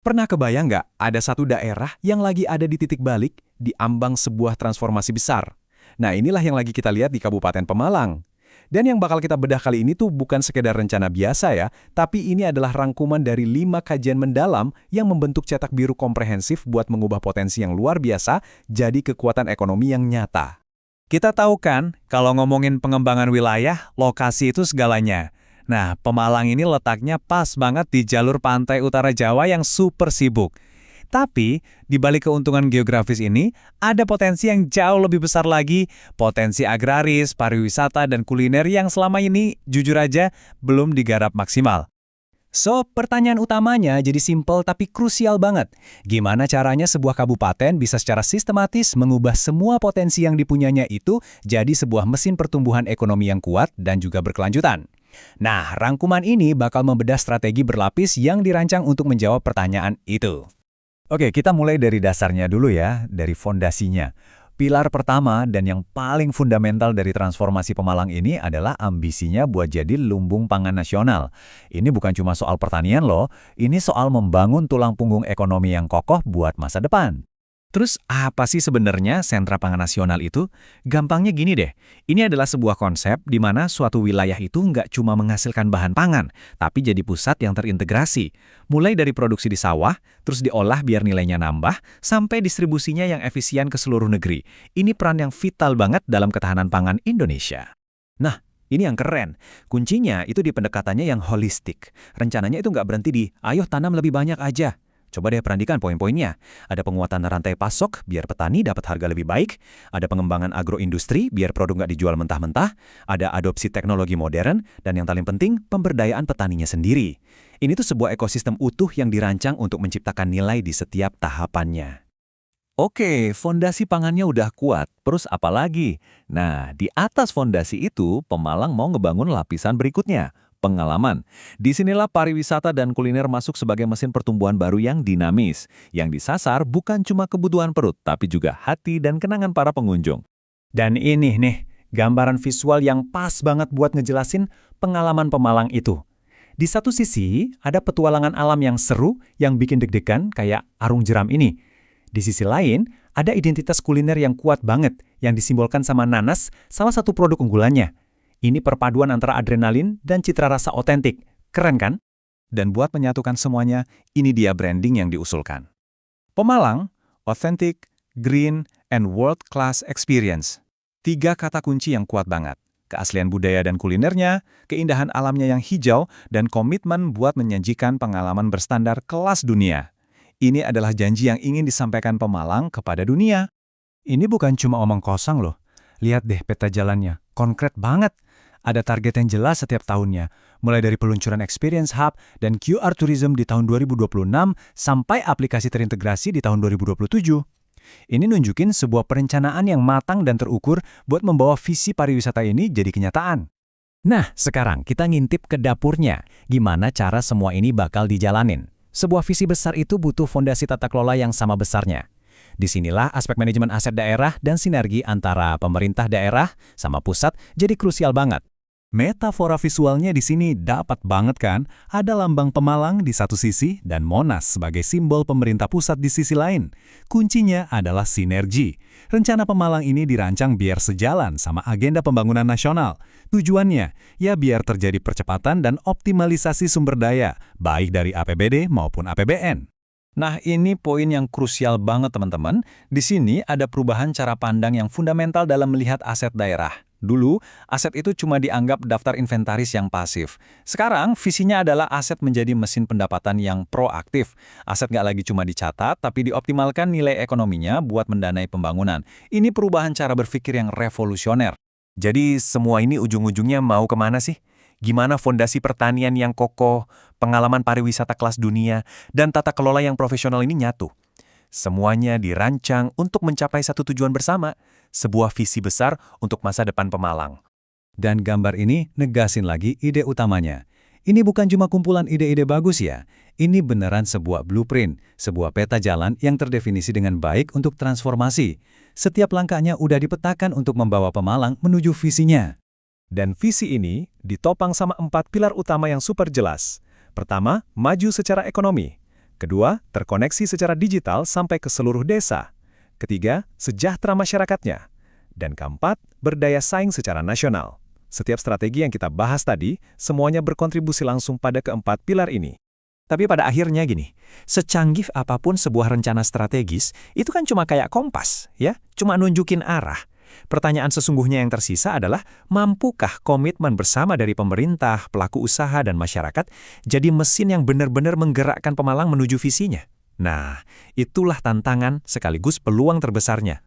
Pernah kebayang nggak ada satu daerah yang lagi ada di titik balik, di ambang sebuah transformasi besar? Nah, inilah yang lagi kita lihat di Kabupaten Pemalang. Dan yang bakal kita bedah kali ini tuh bukan sekedar rencana biasa ya, tapi ini adalah rangkuman dari 5 kajian mendalam yang membentuk cetak biru komprehensif buat mengubah potensi yang luar biasa jadi kekuatan ekonomi yang nyata. Kita tahu kan, kalau ngomongin pengembangan wilayah, lokasi itu segalanya. Nah, Pemalang ini letaknya pas banget di jalur pantai utara Jawa yang super sibuk. Tapi, di balik keuntungan geografis ini, ada potensi yang jauh lebih besar lagi, potensi agraris, pariwisata, dan kuliner yang selama ini, jujur aja, belum digarap maksimal. So, pertanyaan utamanya jadi simpel tapi krusial banget. Gimana caranya sebuah kabupaten bisa secara sistematis mengubah semua potensi yang dipunyanya itu jadi sebuah mesin pertumbuhan ekonomi yang kuat dan juga berkelanjutan? Nah, rangkuman ini bakal membedah strategi berlapis yang dirancang untuk menjawab pertanyaan itu. Oke, kita mulai dari dasarnya dulu ya, dari fondasinya. Pilar pertama dan yang paling fundamental dari transformasi Pemalang ini adalah ambisinya buat jadi lumbung pangan nasional. Ini bukan cuma soal pertanian loh, ini soal membangun tulang punggung ekonomi yang kokoh buat masa depan. Terus apa sih sebenarnya sentra pangan nasional itu? Gampangnya gini deh, ini adalah sebuah konsep di mana suatu wilayah itu nggak cuma menghasilkan bahan pangan, tapi jadi pusat yang terintegrasi. Mulai dari produksi di sawah, terus diolah biar nilainya nambah, sampai distribusinya yang efisien ke seluruh negeri. Ini peran yang vital banget dalam ketahanan pangan Indonesia. Nah, ini yang keren. Kuncinya itu di pendekatannya yang holistik. Rencananya itu nggak berhenti di, ayo tanam lebih banyak aja. Coba deh perhatikan poin-poinnya. Ada penguatan rantai pasok biar petani dapat harga lebih baik, ada pengembangan agroindustri biar produk nggak dijual mentah-mentah, ada adopsi teknologi modern, dan yang paling penting, pemberdayaan petaninya sendiri. Ini tuh sebuah ekosistem utuh yang dirancang untuk menciptakan nilai di setiap tahapannya. Oke, fondasi pangannya udah kuat, terus apa lagi? Nah, di atas fondasi itu, Pemalang mau ngebangun lapisan berikutnya, pengalaman. Disinilah pariwisata dan kuliner masuk sebagai mesin pertumbuhan baru yang dinamis, yang disasar bukan cuma kebutuhan perut, tapi juga hati dan kenangan para pengunjung. Dan ini nih, gambaran visual yang pas banget buat ngejelasin pengalaman Pemalang itu. Di satu sisi, ada petualangan alam yang seru yang bikin deg-degan kayak arung jeram ini. Di sisi lain, ada identitas kuliner yang kuat banget yang disimbolkan sama nanas, salah satu produk unggulannya. Ini perpaduan antara adrenalin dan citra rasa otentik. Keren kan? Dan buat menyatukan semuanya, ini dia branding yang diusulkan. Pemalang, authentic, green, and world-class experience. 3 kata kunci yang kuat banget. Keaslian budaya dan kulinernya, keindahan alamnya yang hijau, dan komitmen buat menyajikan pengalaman berstandar kelas dunia. Ini adalah janji yang ingin disampaikan Pemalang kepada dunia. Ini bukan cuma omong kosong loh. Lihat deh peta jalannya, konkret banget. Ada target yang jelas setiap tahunnya, mulai dari peluncuran Experience Hub dan QR Tourism di tahun 2026 sampai aplikasi terintegrasi di tahun 2027. Ini nunjukin sebuah perencanaan yang matang dan terukur buat membawa visi pariwisata ini jadi kenyataan. Nah, sekarang kita ngintip ke dapurnya. Gimana cara semua ini bakal dijalanin? Sebuah visi besar itu butuh fondasi tata kelola yang sama besarnya. Disinilah aspek manajemen aset daerah dan sinergi antara pemerintah daerah sama pusat jadi krusial banget. Metafora visualnya di sini dapat banget kan? Ada lambang Pemalang di satu sisi dan Monas sebagai simbol pemerintah pusat di sisi lain. Kuncinya adalah sinergi. Rencana Pemalang ini dirancang biar sejalan sama agenda pembangunan nasional. Tujuannya, ya biar terjadi percepatan dan optimalisasi sumber daya, baik dari APBD maupun APBN. Nah, ini poin yang krusial banget teman-teman. Di sini ada perubahan cara pandang yang fundamental dalam melihat aset daerah. Dulu, aset itu cuma dianggap daftar inventaris yang pasif. Sekarang, visinya adalah aset menjadi mesin pendapatan yang proaktif. Aset nggak lagi cuma dicatat, tapi dioptimalkan nilai ekonominya buat mendanai pembangunan. Ini perubahan cara berpikir yang revolusioner. Jadi, semua ini ujung-ujungnya mau kemana sih? Gimana fondasi pertanian yang kokoh, pengalaman pariwisata kelas dunia, dan tata kelola yang profesional ini nyatu? Semuanya dirancang untuk mencapai satu tujuan bersama, sebuah visi besar untuk masa depan Pemalang. Dan gambar ini negasin lagi ide utamanya. Ini bukan cuma kumpulan ide-ide bagus ya, ini beneran sebuah blueprint, sebuah peta jalan yang terdefinisi dengan baik untuk transformasi. Setiap langkahnya udah dipetakan untuk membawa Pemalang menuju visinya. Dan visi ini ditopang sama 4 pilar utama yang super jelas. Pertama, maju secara ekonomi. Kedua, terkoneksi secara digital sampai ke seluruh desa. Ketiga, sejahtera masyarakatnya. Dan keempat, berdaya saing secara nasional. Setiap strategi yang kita bahas tadi, semuanya berkontribusi langsung pada keempat pilar ini. Tapi pada akhirnya gini, secanggih apapun sebuah rencana strategis, itu kan cuma kayak kompas, ya, cuma nunjukin arah. Pertanyaan sesungguhnya yang tersisa adalah, mampukah komitmen bersama dari pemerintah, pelaku usaha, dan masyarakat jadi mesin yang benar-benar menggerakkan Pemalang menuju visinya? Nah, itulah tantangan sekaligus peluang terbesarnya.